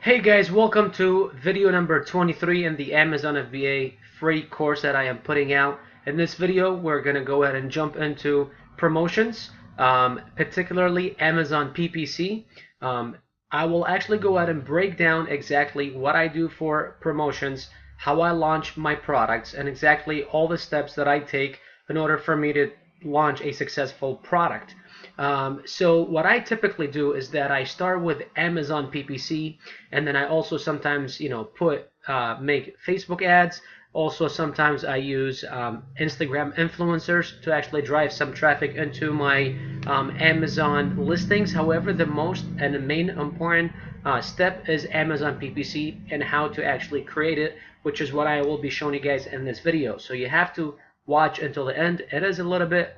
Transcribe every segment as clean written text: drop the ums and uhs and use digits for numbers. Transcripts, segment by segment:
Hey guys, welcome to video number 23 in the Amazon FBA free course that I am putting out. In this video, we're going to go ahead and jump into promotions, particularly Amazon PPC. I will actually go ahead and break down exactly what I do for promotions, how I launch my products, and exactly all the steps that I take in order for me to launch a successful product. So what I typically do is that I start with Amazon PPC, and then I also sometimes, make Facebook ads. Also, sometimes I use Instagram influencers to actually drive some traffic into my Amazon listings. However, the most and the main important step is Amazon PPC and how to actually create it, which is what I will be showing you guys in this video. So you have to watch until the end. It is a little bit,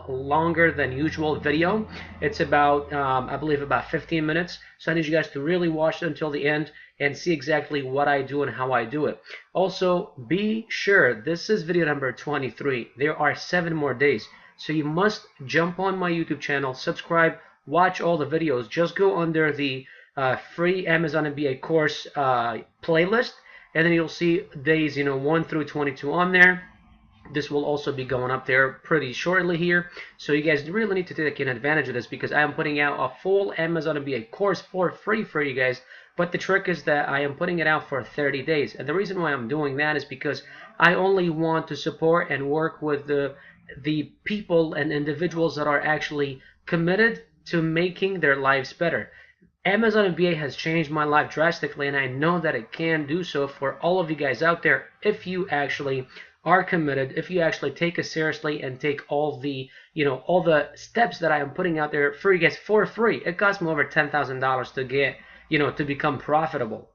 longer than usual video. It's about, I believe, about 15 minutes. So I need you guys to really watch until the end and see exactly what I do and how I do it. Also, be sure this is video number 23. There are 7 more days. So you must jump on my YouTube channel, subscribe, watch all the videos. Just go under the free Amazon MBA course playlist, and then you'll see days 1 through 22 on there. This will also be going up there pretty shortly here. So you guys really need to take advantage of this because I am putting out a full Amazon MBA course for free for you guys. But the trick is that I am putting it out for 30 days. And the reason why I'm doing that is because I only want to support and work with the people and individuals that are actually committed to making their lives better. Amazon MBA has changed my life drastically, and I know that it can do so for all of you guys out there if you actually are committed, if you actually take it seriously and take all the all the steps that I am putting out there for you guys for free. It cost me over $10,000 to get to become profitable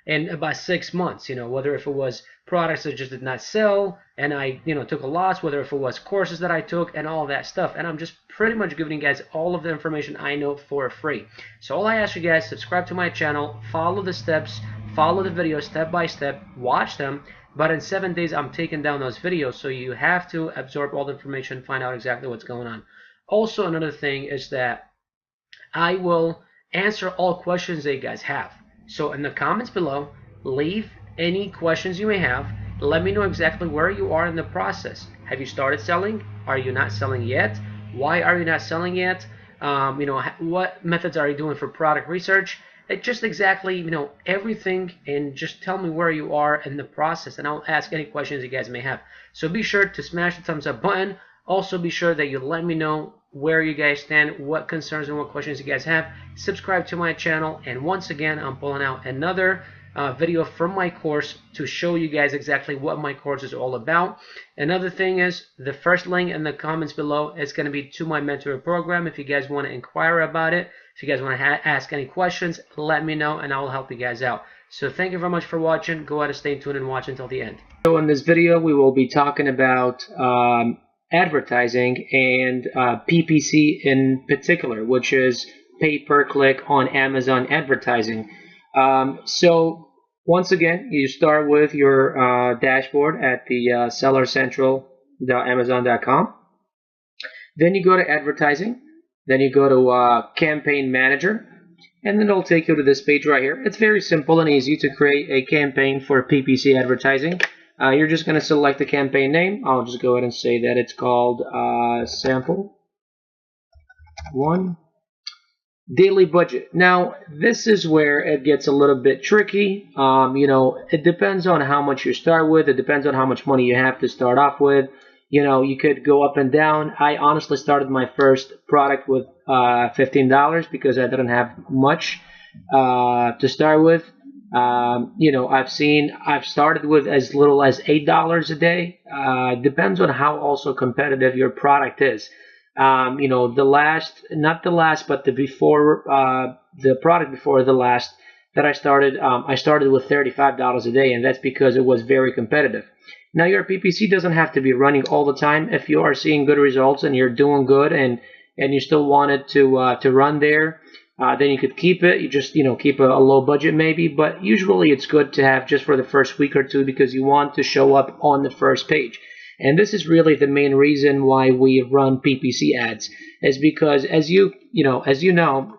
in about 6 months. Whether if it was products that just did not sell and I took a loss, whether if it was courses that I took and all that stuff. And I'm just pretty much giving you guys all of the information I know for free. So all I ask you guys, subscribe to my channel, follow the steps, follow the videos step by step, watch them. But in 7 days, I'm taking down those videos, so you have to absorb all the information, find out exactly what's going on. Also, another thing is that I will answer all questions that you guys have. So in the comments below, leave any questions you may have. Let me know exactly where you are in the process. Have you started selling? Are you not selling yet? Why are you not selling yet? What methods are you doing for product research? It just exactly, everything, and just tell me where you are in the process, and I'll ask any questions you guys may have. So be sure to smash the thumbs up button. Also be sure that you let me know where you guys stand, what concerns and what questions you guys have. Subscribe to my channel, and once again, I'm pulling out another video from my course to show you guys exactly what my course is all about. Another thing is the first link in the comments below is going to be to my mentor program. If you guys want to inquire about it, if you guys want to ask any questions, let me know and I will help you guys out. So thank you very much for watching. Go ahead and stay tuned and watch until the end. So in this video, we will be talking about advertising and PPC in particular, which is pay per click on Amazon advertising. So once again, you start with your dashboard at the sellercentral.amazon.com. Then you go to advertising. Then you go to campaign manager, and then it'll take you to this page right here. It's very simple and easy to create a campaign for PPC advertising. You're just going to select the campaign name. I'll just go ahead and say that it's called Sample 1 Daily Budget. Now, this is where it gets a little bit tricky. It depends on how much you start with. It depends on how much money you have to start off with. You could go up and down. I honestly started my first product with $15 because I didn't have much to start with. I've started with as little as $8 a day. Depends on how also competitive your product is. The product before the last that I started with $35 a day, and that's because it was very competitive. Now, your PPC doesn't have to be running all the time. If you are seeing good results and you're doing good and you still want it to run there, then you could keep it. You just keep a low budget maybe, but usually it's good to have just for the first week or two because you want to show up on the first page. And this is really the main reason why we run PPC ads, is because as you know,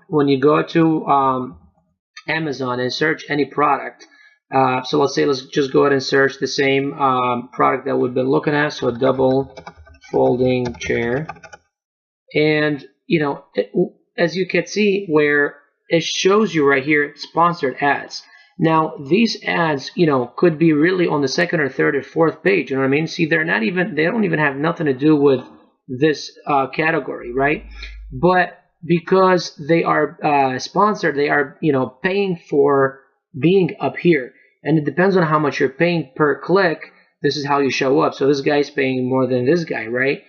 when you go to Amazon and search any product. So let's say let's just go ahead and search the same product that we've been looking at. So double folding chair, and as you can see where it shows you right here sponsored ads. Now these ads could be really on the second or third or fourth page. You know what I mean? See, they don't even have nothing to do with this category, right? But because they are sponsored, they are paying for being up here, and it depends on how much you're paying per click. This is how you show up. So this guy's paying more than this guy, right?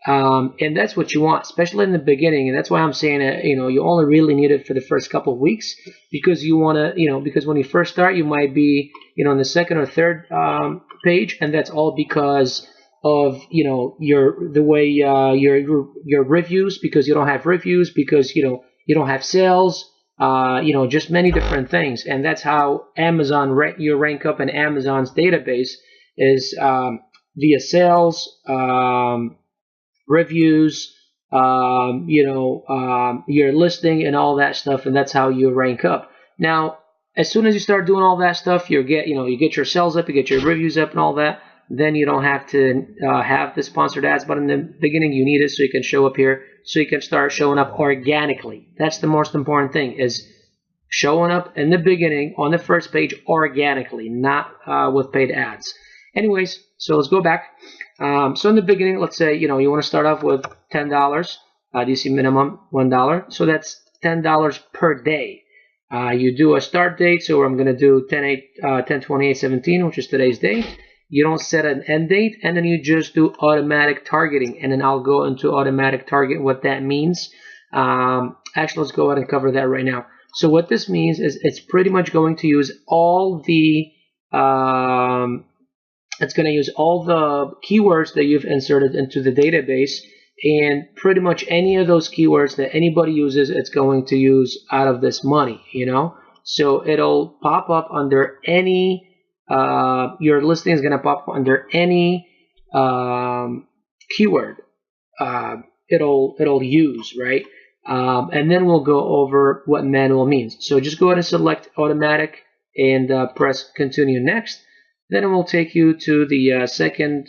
And that's what you want, especially in the beginning. And that's why I'm saying that you only really need it for the first couple of weeks, because you want to because when you first start, you might be on the second or third page, and that's all because of the way your reviews, because you don't have reviews, because you don't have sales, just many different things. And that's how Amazon you rank up in Amazon's database is via sales, reviews, your listing and all that stuff, and that's how you rank up. Now, as soon as you start doing all that stuff, you get your sales up, you get your reviews up and all that, then you don't have to have the sponsored ads. But in the beginning, you need it so you can show up here, so you can start showing up organically. That's the most important thing, is showing up in the beginning on the first page organically, not with paid ads. Anyways, so let's go back. So in the beginning, let's say you want to start off with $10. Do you see minimum $1? So that's $10 per day. You do a start date, so I'm going to do 10/28/17, which is today's date. You don't set an end date, and then you just do automatic targeting, and then I'll go into automatic target, what that means. Actually, let's go ahead and cover that right now. So what this means is it's pretty much going to use all the keywords that you've inserted into the database, and pretty much any of those keywords that anybody uses, it's going to use out of this money, So it'll pop up under any, your listing is going to pop up under any keyword it'll use, right? And then we'll go over what manual means. So just go ahead and select automatic and press continue next. Then it will take you to the second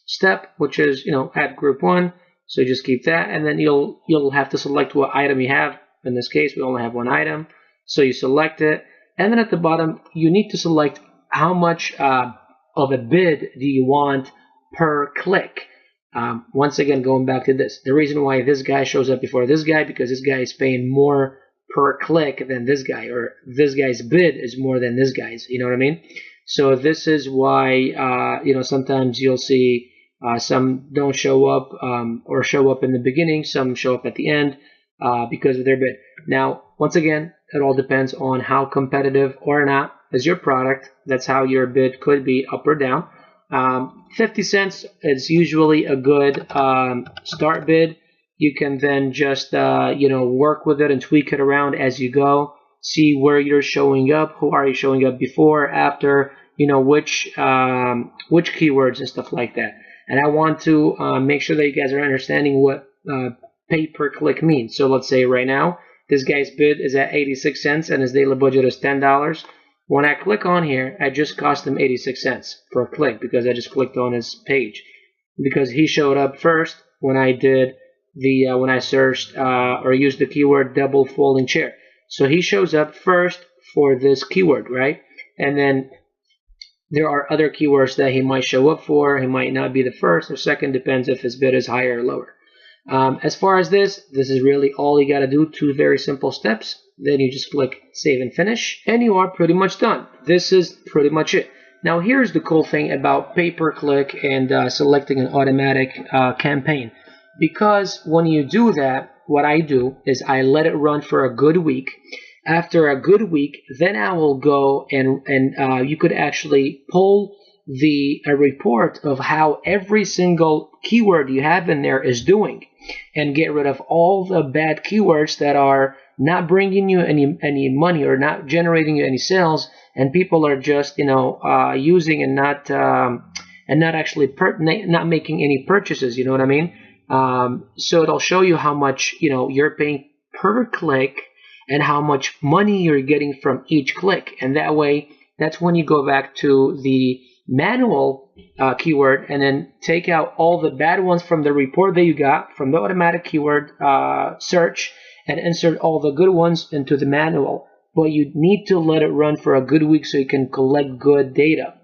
step, which is add group 1. So just keep that, and then you'll have to select what item you have. In this case, we only have one item, so you select it, and then at the bottom you need to select how much of a bid do you want per click. Once again, going back to this, the reason why this guy shows up before this guy, because this guy is paying more per click than this guy, or this guy's bid is more than this guy's, you know what I mean? So this is why sometimes you'll see some don't show up, or show up in the beginning, some show up at the end because of their bid. Now, once again, it all depends on how competitive or not is your product. That's how your bid could be up or down. 50 cents is usually a good start bid. You can then just work with it and tweak it around as you go. See where you're showing up, who are you showing up before, after, which keywords and stuff like that. And I want to make sure that you guys are understanding what pay per click means. So let's say right now this guy's bid is at 86 cents and his daily budget is $10. When I click on here, I just cost him 86 cents per click because I just clicked on his page, because he showed up first when I did when I searched or used the keyword double folding chair. So he shows up first for this keyword, right? And then there are other keywords that he might show up for. He might not be the first or second, depends if his bid is higher or lower. As far as this is really all you got to do. 2 very simple steps. Then you just click save and finish, and you are pretty much done. This is pretty much it. Now here's the cool thing about pay-per-click and selecting an automatic campaign. Because when you do that, what I do is I let it run for a good week. After a good week, then I will go and you could actually pull a report of how every single keyword you have in there is doing, and get rid of all the bad keywords that are not bringing you any money or not generating you any sales, and people are just using and not actually not making any purchases. You know what I mean? So it'll show you how much you're paying per click, and how much money you're getting from each click. And that way, that's when you go back to the manual keyword and then take out all the bad ones from the report that you got from the automatic keyword search and insert all the good ones into the manual. But you need to let it run for a good week so you can collect good data.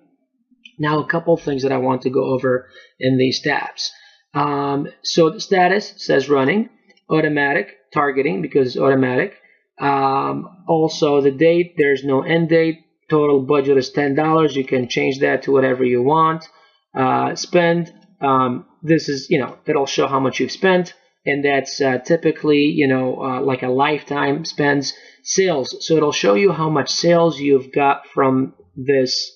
Now, a couple of things that I want to go over in these tabs. So the status says running, automatic, targeting because it's automatic. Also the date, there's no end date. Total budget is $10. You can change that to whatever you want. Spend, this is, it'll show how much you've spent. And that's typically, like a lifetime spends. Sales, so it'll show you how much sales you've got from this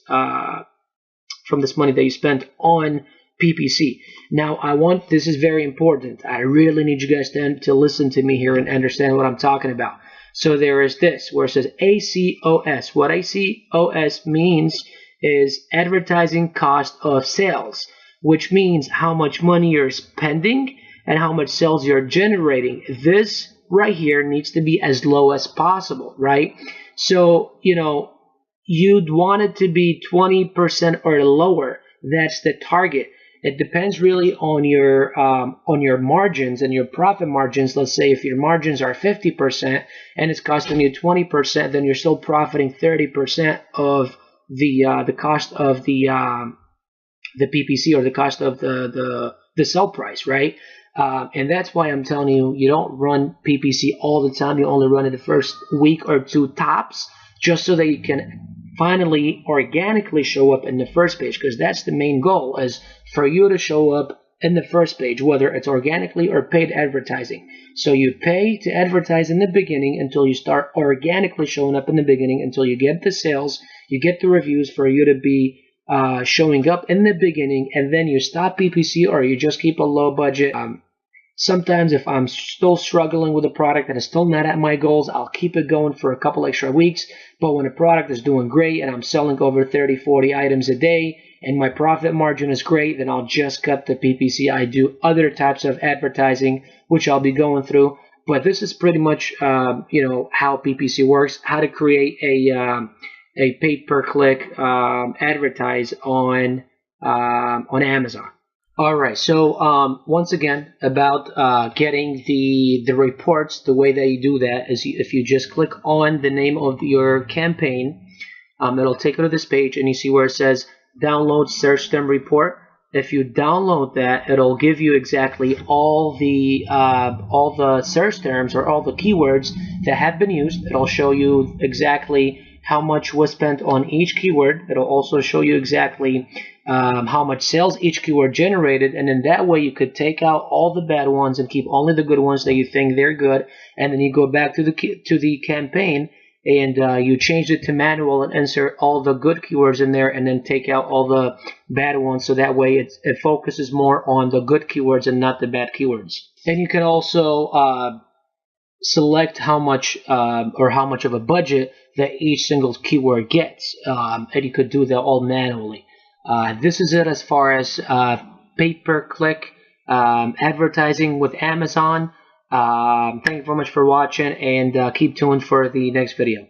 money that you spent on PPC. Now, this is very important. I really need you guys to listen to me here and understand what I'm talking about. So there is this where it says ACOS. What ACOS means is advertising cost of sales, which means how much money you're spending and how much sales you're generating. This right here needs to be as low as possible, right? So, you'd want it to be 20% or lower. That's the target. It depends really on your margins and your profit margins. Let's say if your margins are 50% and it's costing you 20%, then you're still profiting 30% of the cost of the PPC or the cost of the sell price, right? And that's why I'm telling you, you don't run PPC all the time. You only run it the first week or two tops, just so that you can finally organically show up in the first page, because that's the main goal, is for you to show up in the first page, whether it's organically or paid advertising. So you pay to advertise in the beginning until you start organically showing up in the beginning, until you get the sales, you get the reviews for you to be showing up in the beginning, and then you stop PPC or you just keep a low budget. Sometimes if I'm still struggling with a product that is still not at my goals, I'll keep it going for a couple extra weeks. But when a product is doing great and I'm selling over 30, 40 items a day and my profit margin is great, then I'll just cut the PPC. I do other types of advertising, which I'll be going through. But this is pretty much, how PPC works, how to create a pay-per-click advertise on Amazon. All right, so once again, about getting the reports, the way that you do that is if you just click on the name of your campaign, it'll take you to this page, and you see where it says download search term report. If you download that, it'll give you exactly all the search terms or all the keywords that have been used. It'll show you exactly how much was spent on each keyword. It'll also show you exactly how much sales each keyword generated, and then that way you could take out all the bad ones and keep only the good ones that you think they're good, and then you go back to the campaign and you change it to manual and insert all the good keywords in there, and then take out all the bad ones, so that way it focuses more on the good keywords and not the bad keywords. And you can also select how much of a budget that each single keyword gets, and you could do that all manually. This is it as far as pay-per-click advertising with Amazon. Thank you very much for watching, and keep tuned for the next video.